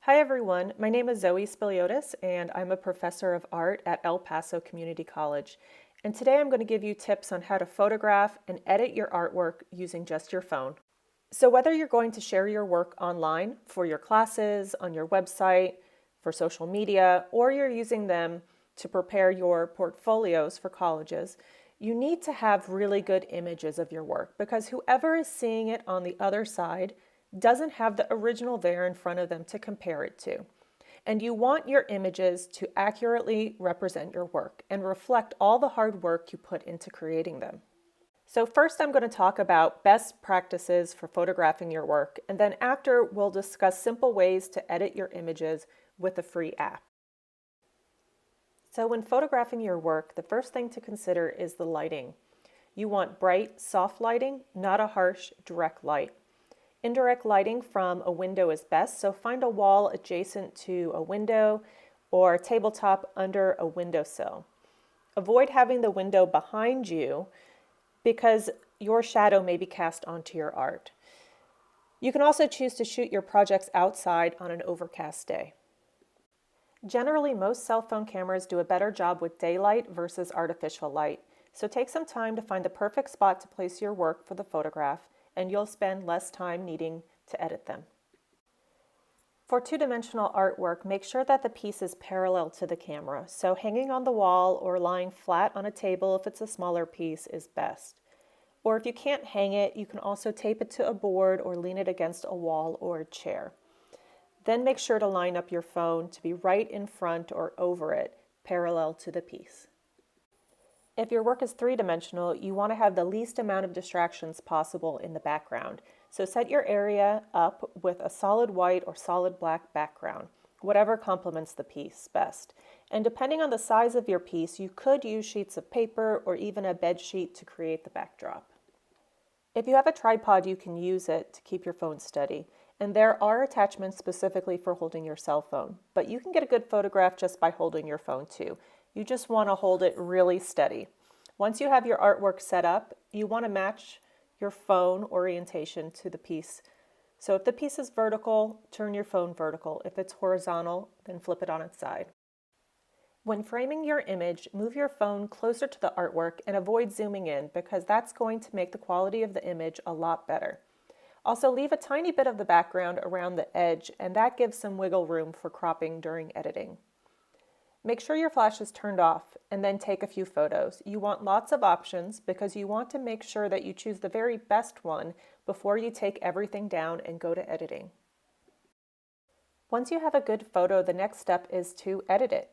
Hi everyone, my name is Zoe Spiliotis and I'm a professor of art at El Paso Community College. And today I'm going to give you tips on how to photograph and edit your artwork using just your phone. So whether you're going to share your work online for your classes, on your website, for social media, or you're using them to prepare your portfolios for colleges, you need to have really good images of your work because whoever is seeing it on the other side doesn't have the original there in front of them to compare it to. And you want your images to accurately represent your work and reflect all the hard work you put into creating them. So first I'm going to talk about best practices for photographing your work, and then after we'll discuss simple ways to edit your images with a free app. So when photographing your work, the first thing to consider is the lighting. You want bright, soft lighting, not a harsh, direct light. Indirect lighting from a window is best, so find a wall adjacent to a window or a tabletop under a windowsill. Avoid having the window behind you because your shadow may be cast onto your art. You can also choose to shoot your projects outside on an overcast day. Generally, most cell phone cameras do a better job with daylight versus artificial light, so take some time to find the perfect spot to place your work for the photograph, and you'll spend less time needing to edit them. For two-dimensional artwork, make sure that the piece is parallel to the camera, so hanging on the wall or lying flat on a table if it's a smaller piece is best. Or if you can't hang it, you can also tape it to a board or lean it against a wall or a chair. Then make sure to line up your phone to be right in front or over it, parallel to the piece. If your work is three-dimensional, you want to have the least amount of distractions possible in the background. So set your area up with a solid white or solid black background, whatever complements the piece best. And depending on the size of your piece, you could use sheets of paper or even a bed sheet to create the backdrop. If you have a tripod, you can use it to keep your phone steady. And there are attachments specifically for holding your cell phone, but you can get a good photograph just by holding your phone too. You just want to hold it really steady. Once you have your artwork set up, you want to match your phone orientation to the piece. So if the piece is vertical, turn your phone vertical. If it's horizontal, then flip it on its side. When framing your image, move your phone closer to the artwork and avoid zooming in because that's going to make the quality of the image a lot better. Also, leave a tiny bit of the background around the edge, and that gives some wiggle room for cropping during editing. Make sure your flash is turned off and then take a few photos. You want lots of options because you want to make sure that you choose the very best one before you take everything down and go to editing. Once you have a good photo, the next step is to edit it.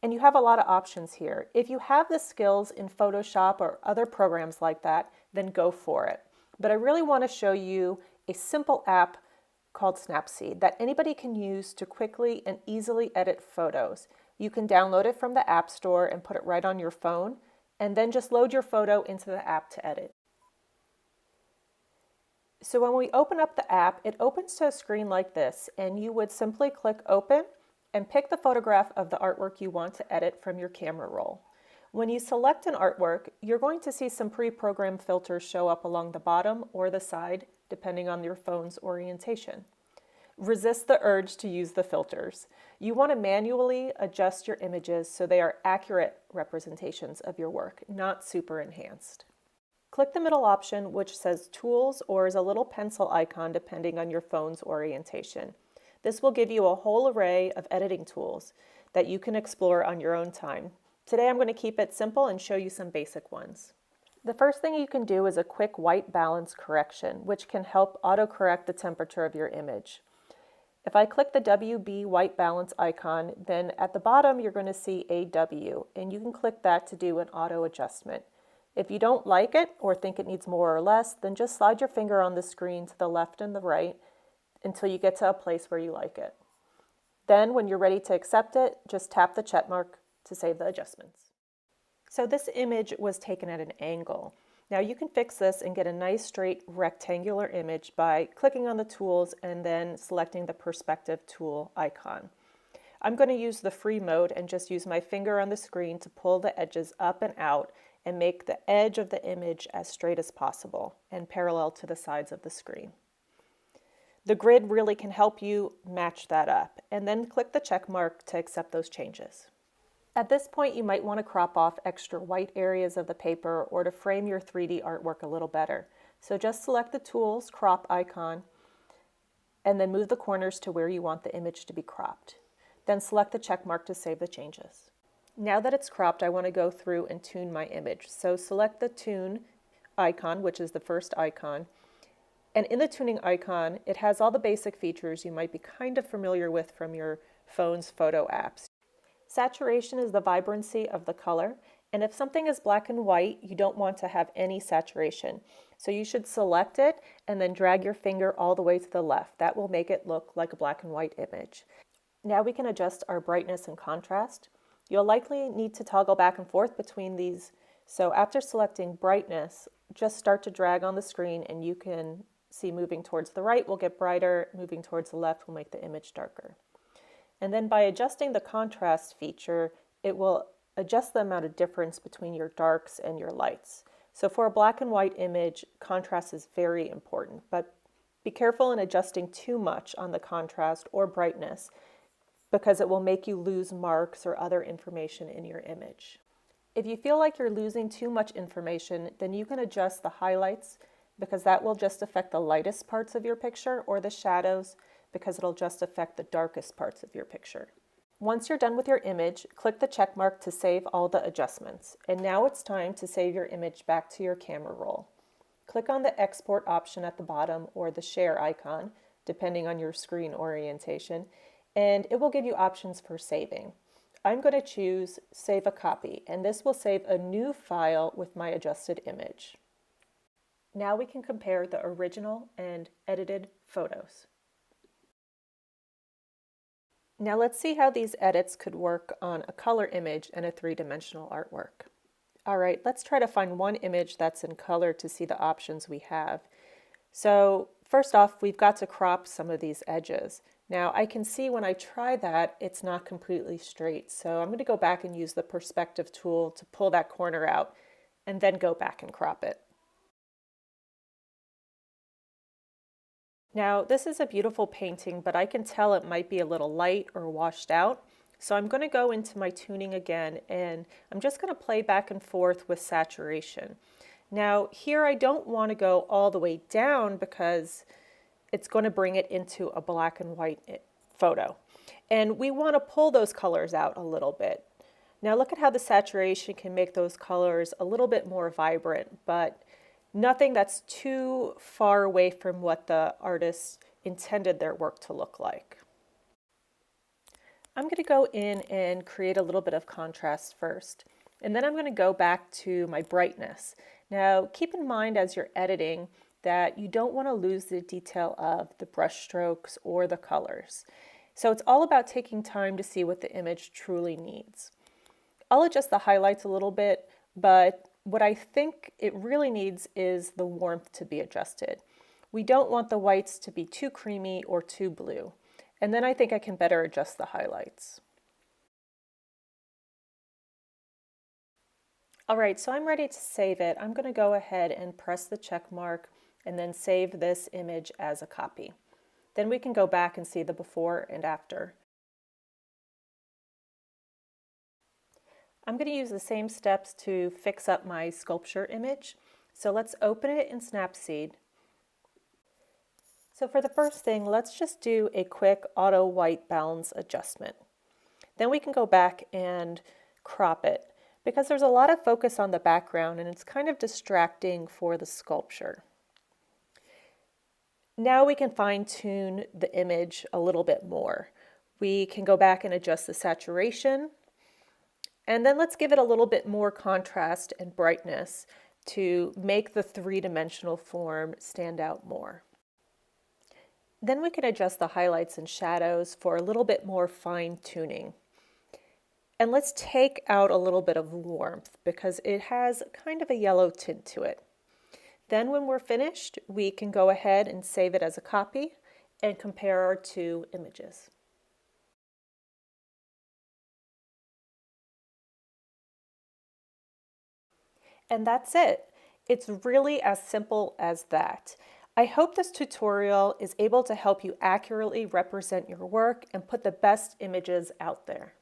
And you have a lot of options here. If you have the skills in Photoshop or other programs like that, then go for it. But I really want to show you a simple app called Snapseed that anybody can use to quickly and easily edit photos. You can download it from the App Store and put it right on your phone, and then just load your photo into the app to edit. So when we open up the app, it opens to a screen like this, and you would simply click Open and pick the photograph of the artwork you want to edit from your camera roll. When you select an artwork, you're going to see some pre-programmed filters show up along the bottom or the side, depending on your phone's orientation. Resist the urge to use the filters. You want to manually adjust your images so they are accurate representations of your work, not super enhanced. Click the middle option, which says Tools or is a little pencil icon depending on your phone's orientation. This will give you a whole array of editing tools that you can explore on your own time. Today I'm going to keep it simple and show you some basic ones. The first thing you can do is a quick white balance correction, which can help autocorrect the temperature of your image. If I click the WB white balance icon, then at the bottom you're going to see AW, and you can click that to do an auto adjustment. If you don't like it or think it needs more or less, then just slide your finger on the screen to the left and the right until you get to a place where you like it. Then when you're ready to accept it, just tap the check mark to save the adjustments. So this image was taken at an angle. Now you can fix this and get a nice straight rectangular image by clicking on the tools and then selecting the perspective tool icon. I'm going to use the free mode and just use my finger on the screen to pull the edges up and out and make the edge of the image as straight as possible and parallel to the sides of the screen. The grid really can help you match that up, and then click the check mark to accept those changes. At this point, you might want to crop off extra white areas of the paper or to frame your 3D artwork a little better. So just select the Tools Crop icon and then move the corners to where you want the image to be cropped. Then select the check mark to save the changes. Now that it's cropped, I want to go through and tune my image. So select the Tune icon, which is the first icon. And in the tuning icon, it has all the basic features you might be kind of familiar with from your phone's photo apps. Saturation is the vibrancy of the color, and if something is black and white, you don't want to have any saturation. So you should select it and then drag your finger all the way to the left. That will make it look like a black and white image. Now we can adjust our brightness and contrast. You'll likely need to toggle back and forth between these. So after selecting brightness, just start to drag on the screen and you can see moving towards the right will get brighter, moving towards the left will make the image darker. And then by adjusting the contrast feature, it will adjust the amount of difference between your darks and your lights. So for a black and white image, contrast is very important, but be careful in adjusting too much on the contrast or brightness because it will make you lose marks or other information in your image. If you feel like you're losing too much information, then you can adjust the highlights because that will just affect the lightest parts of your picture, or the shadows because it'll just affect the darkest parts of your picture. Once you're done with your image, click the check mark to save all the adjustments. And now it's time to save your image back to your camera roll. Click on the export option at the bottom or the share icon, depending on your screen orientation, and it will give you options for saving. I'm going to choose Save a Copy, and this will save a new file with my adjusted image. Now we can compare the original and edited photos. Now let's see how these edits could work on a color image and a three-dimensional artwork. All right, let's try to find one image that's in color to see the options we have. So first off, we've got to crop some of these edges. Now I can see when I try that, it's not completely straight. So I'm going to go back and use the perspective tool to pull that corner out and then go back and crop it. Now this is a beautiful painting, but I can tell it might be a little light or washed out. So I'm going to go into my tuning again, and I'm just going to play back and forth with saturation. Now here I don't want to go all the way down because it's going to bring it into a black and white photo. And we want to pull those colors out a little bit. Now look at how the saturation can make those colors a little bit more vibrant, but nothing that's too far away from what the artist intended their work to look like. I'm going to go in and create a little bit of contrast first, and then I'm going to go back to my brightness. Now keep in mind as you're editing that you don't want to lose the detail of the brush strokes or the colors. So it's all about taking time to see what the image truly needs. I'll adjust the highlights a little bit, but what I think it really needs is the warmth to be adjusted. We don't want the whites to be too creamy or too blue. And then I think I can better adjust the highlights. All right, so I'm ready to save it. I'm going to go ahead and press the check mark and then save this image as a copy. Then we can go back and see the before and after. I'm going to use the same steps to fix up my sculpture image. So let's open it in Snapseed. So for the first thing, let's just do a quick auto white balance adjustment. Then we can go back and crop it because there's a lot of focus on the background and it's kind of distracting for the sculpture. Now we can fine-tune the image a little bit more. We can go back and adjust the saturation, and then let's give it a little bit more contrast and brightness to make the three-dimensional form stand out more. Then we can adjust the highlights and shadows for a little bit more fine-tuning. And let's take out a little bit of warmth because it has kind of a yellow tint to it. Then when we're finished, we can go ahead and save it as a copy and compare our two images. And that's it. It's really as simple as that. I hope this tutorial is able to help you accurately represent your work and put the best images out there.